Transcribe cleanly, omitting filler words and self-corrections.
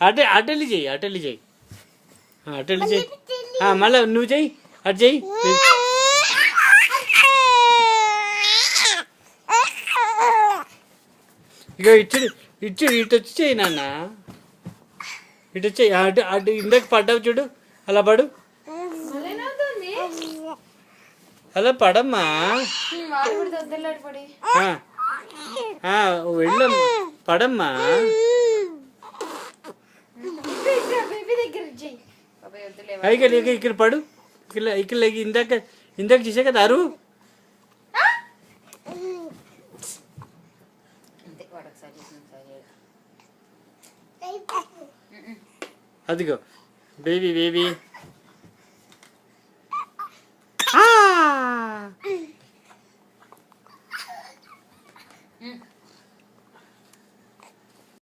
అటెల్లి చెయ్యి అటెల్లి చెయ్యి అటెల్లి చెయ్యి మళ్ళీ నువ్వు చెయ్యి అటు చెయ్యి ఇక ఇటు వచ్చి చెయ్యి నాన్న ఇటు వచ్చేయి అటు ఇందాక పడ్డావు చూడు అలా పడు అలా పడమ్మా వెళ్ళమ్మా పడమ్మా ఇక్కడ పడు ఇక్కడ ఇందాక చేసా కదా అరు అదిగో బేబీ